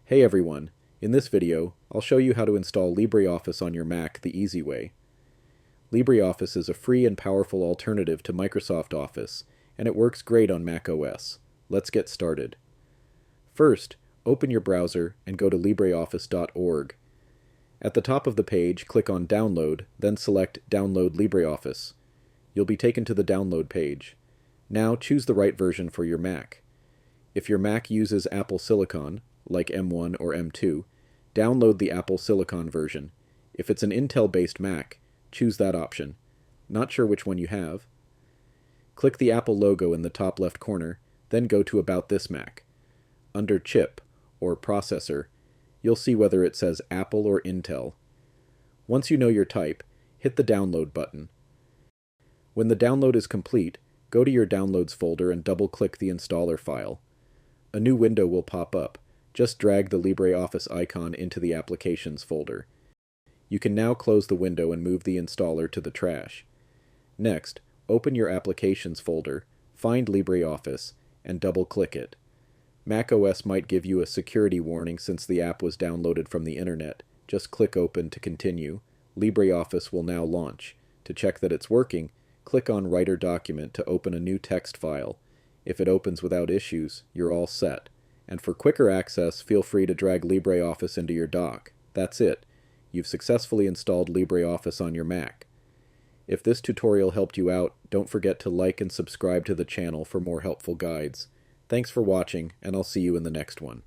Hey everyone, in this video, I'll show you how to install LibreOffice on your Mac the easy way. LibreOffice is a free and powerful alternative to Microsoft Office, and it works great on Mac OS. Let's get started. First, open your browser and go to LibreOffice.org. At the top of the page, click on Download, then select Download LibreOffice. You'll be taken to the download page. Now choose the right version for your Mac. If your Mac uses Apple Silicon, like M1 or M2, download the Apple Silicon version. If it's an Intel-based Mac, choose that option. Not sure which one you have? Click the Apple logo in the top left corner, then go to About This Mac. Under Chip, or Processor, you'll see whether it says Apple or Intel. Once you know your type, hit the Download button. When the download is complete, go to your Downloads folder and double-click the installer file. A new window will pop up. Just drag the LibreOffice icon into the Applications folder. You can now close the window and move the installer to the trash. Next, open your Applications folder, find LibreOffice, and double-click it. macOS might give you a security warning since the app was downloaded from the internet. Just click Open to continue. LibreOffice will now launch. To check that it's working, click on Write or Document to open a new text file. If it opens without issues, you're all set. And for quicker access, feel free to drag LibreOffice into your dock. That's it. You've successfully installed LibreOffice on your Mac. If this tutorial helped you out, don't forget to like and subscribe to the channel for more helpful guides. Thanks for watching, and I'll see you in the next one.